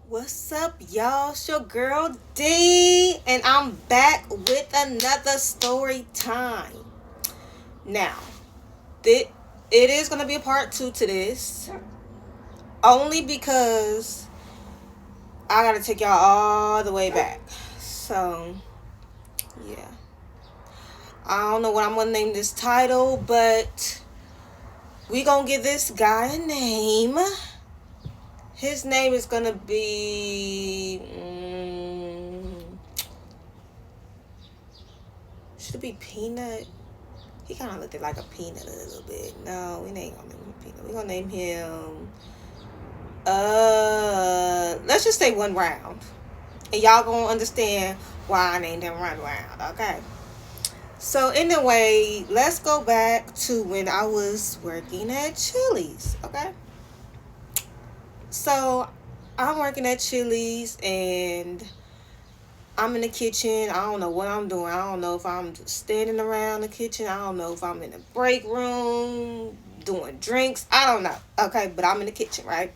What's up, y'all? It's your girl D, and I'm back with another story time. Now, it is going to be a part two to this, only because I got to take y'all all the way back. So, yeah. I don't know what I'm going to name this title, but we going to give this guy a name. His name is going to be... should it be Peanut? He kind of looked like a peanut a little bit. No, we ain't gonna name him Peanut. We're gonna name him, let's just say One Round. And y'all gonna understand why I named him One Round, okay? So anyway, let's go back to when I was working at Chili's, okay? So I'm working at Chili's and I'm in the kitchen. I don't know what I'm doing. I don't know if I'm standing around the kitchen. I don't know if I'm in the break room doing drinks. I don't know. Okay, but I'm in the kitchen, right?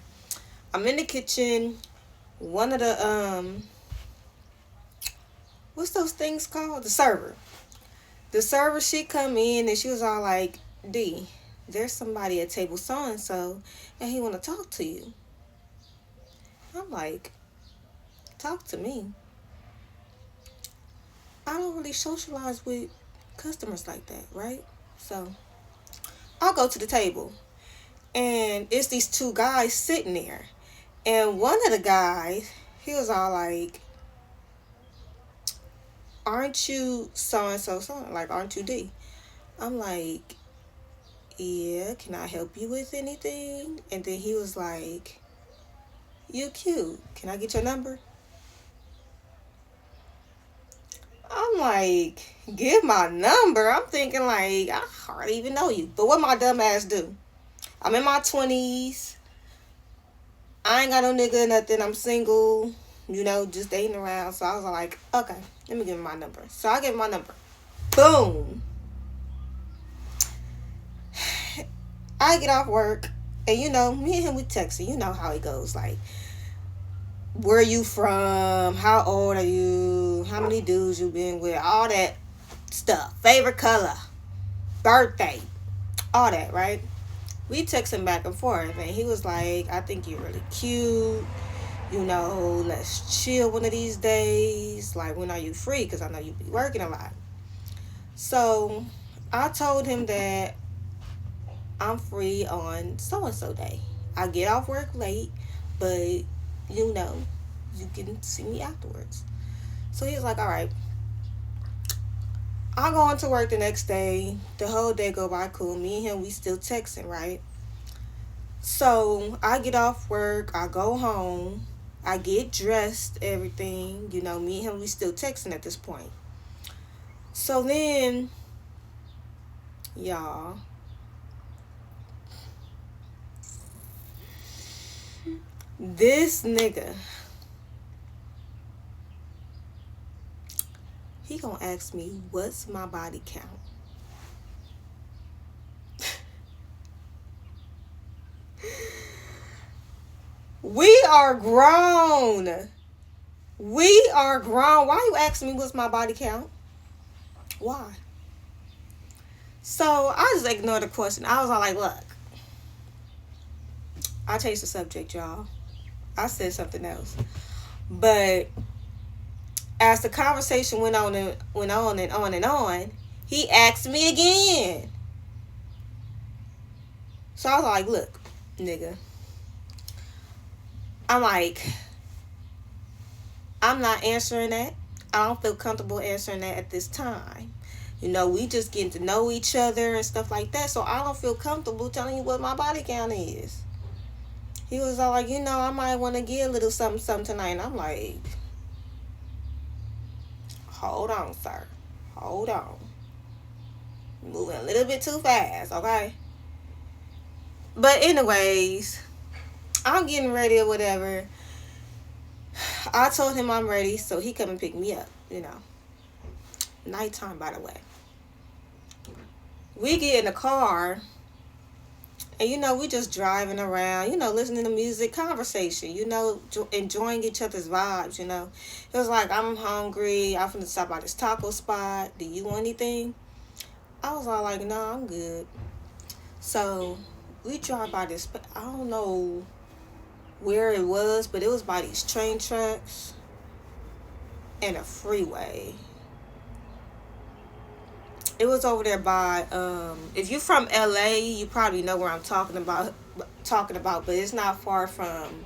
I'm in the kitchen. One of the what's those things called? The server. The server, she come in and she was all like, D, there's somebody at table so and so and he wanna talk to you. I'm like, talk to me. I don't really socialize with customers like that, right? So I'll go to the table and it's these two guys sitting there. And one of the guys, he was all like, aren't you so and so? Like, aren't you D? I'm like, yeah, can I help you with anything? And then he was like, you cute. Can I get your number? I'm like, give my number. I'm thinking like, I hardly even know you. But what my dumb ass do? I'm in my 20s. I ain't got no nigga or nothing. I'm single, just dating around. So I was like, okay, let me give him my number. So I gave him my number. Boom. I get off work. And me and him, we texting. You know how it goes. Like, where you from? How old are you? How many dudes you been with? All that stuff. Favorite color. Birthday. All that, right? We texting back and forth. And he was like, I think you're really cute. Let's chill one of these days. Like, when are you free? Because I know you be working a lot. So, I told him that I'm free on so-and-so day. I get off work late, but, you can see me afterwards. So, he was like, all right. I go into work the next day. The whole day go by cool. Me and him, we still texting, right? So, I get off work. I go home. I get dressed, everything. Me and him, we still texting at this point. So then, y'all, this nigga, he gonna ask me, what's my body count? We are grown. We are grown. Why you asking me what's my body count? Why? So I just ignored the question. I was all like, look, I changed the subject, y'all. I said something else. But as the conversation went on and on, he asked me again. So I was like, look, nigga. I'm like, I'm not answering that. I don't feel comfortable answering that at this time. We just getting to know each other and stuff like that. So I don't feel comfortable telling you what my body count is. He was all like, I might want to get a little something, something tonight. And I'm like, hold on, sir. Hold on. Moving a little bit too fast, okay? But anyways, I'm getting ready or whatever. I told him I'm ready, so he come and pick me up, Nighttime, by the way. We get in the car, And we just driving around, listening to music, conversation, enjoying each other's vibes. It was like, I'm hungry. I'm finna stop by this taco spot. Do you want anything? I was all like, no, I'm good. So we drive by this. I don't know where it was, but it was by these train tracks and a freeway. It was over there by if you're from LA, you probably know where I'm talking about, but it's not far from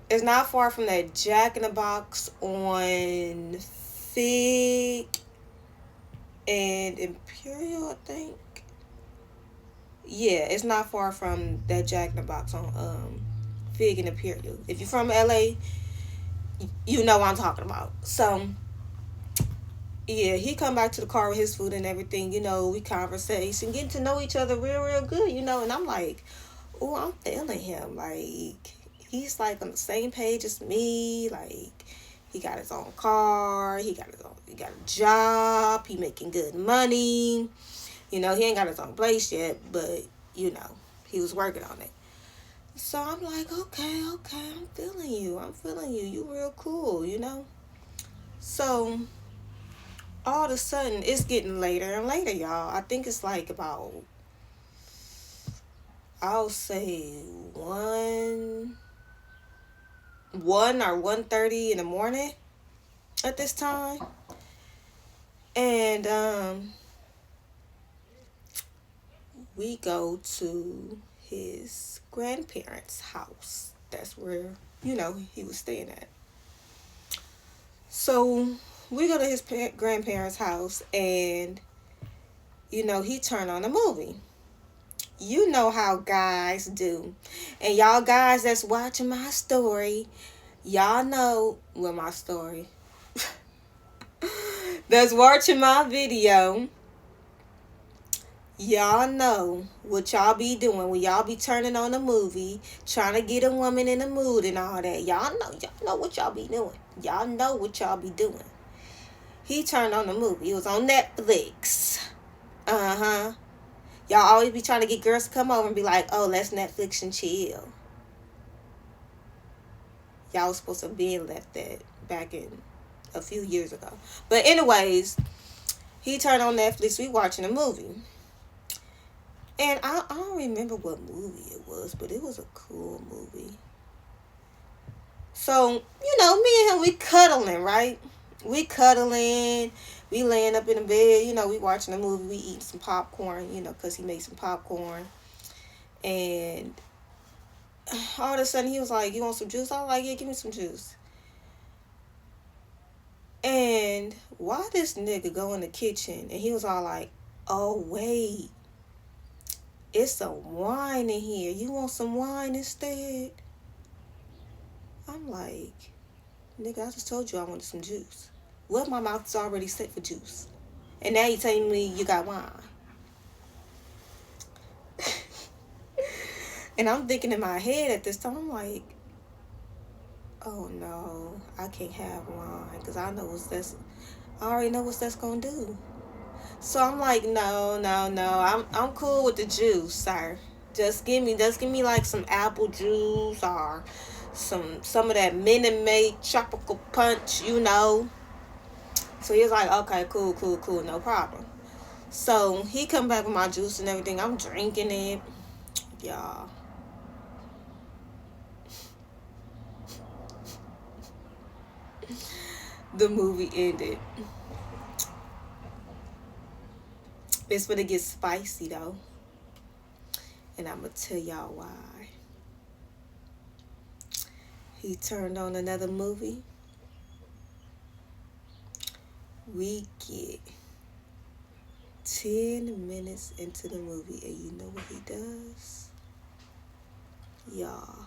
that Jack in the Box on Fig and Imperial, I think. Yeah, it's not far from that Jack in the Box on Fig and Imperial. If you're from LA, you know what I'm talking about. So yeah, he come back to the car with his food and everything. We conversation, getting to know each other real good. And I'm like, oh, I'm feeling him. Like, he's like on the same page as me. Like, he got his own car. He got a job. He making good money. He ain't got his own place yet, but he was working on it. So I'm like, okay, I'm feeling you. You real cool. So all of a sudden, it's getting later and later, y'all. I think it's like about, I'll say 1 or 1:30 in the morning at this time. And we go to his grandparents' house. That's where, he was staying at. So we go to his grandparents' house, and, he turned on a movie. You know how guys do. And y'all guys that's watching my story, y'all know, well, my story, that's watching my video, y'all know what y'all be doing when y'all be turning on a movie, trying to get a woman in the mood and all that. Y'all know what y'all be doing. Y'all know what y'all be doing. He turned on the movie. It was on Netflix. Uh-huh. Y'all always be trying to get girls to come over and be like, oh, let's Netflix and chill. Y'all was supposed to be left that back in a few years ago. But anyways, he turned on Netflix. We watching a movie. And I don't remember what movie it was, but it was a cool movie. So, me and him, we cuddling, right? We cuddling. We laying up in the bed. We watching a movie. We eating some popcorn, because he made some popcorn. And all of a sudden, he was like, you want some juice? I was like, yeah, give me some juice. And why this nigga go in the kitchen? And he was all like, oh, wait. It's some wine in here. You want some wine instead? I'm like, nigga, I just told you I wanted some juice. Well, my mouth is already set for juice. And now you telling me you got wine. And I'm thinking in my head at this time, I'm like, oh no, I can't have wine. Because I already know what that's going to do. So I'm like, no. I'm cool with the juice, sir. Just give me like some apple juice or some of that Minute Maid tropical punch, So he was like, okay, cool, no problem. So he come back with my juice and everything. I'm drinking it, y'all. The movie ended. It's gonna get spicy though. And I'm gonna tell y'all why. He turned on another movie. We get 10 minutes into the movie, and you know what he does? Y'all,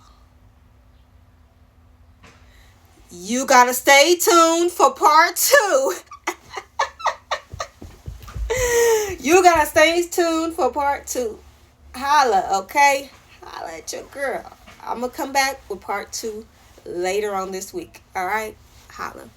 you gotta stay tuned for part 2. You gotta stay tuned for part 2. Holla, okay? Holla at your girl. I'm gonna come back with part 2 later on this week. All right? Holla.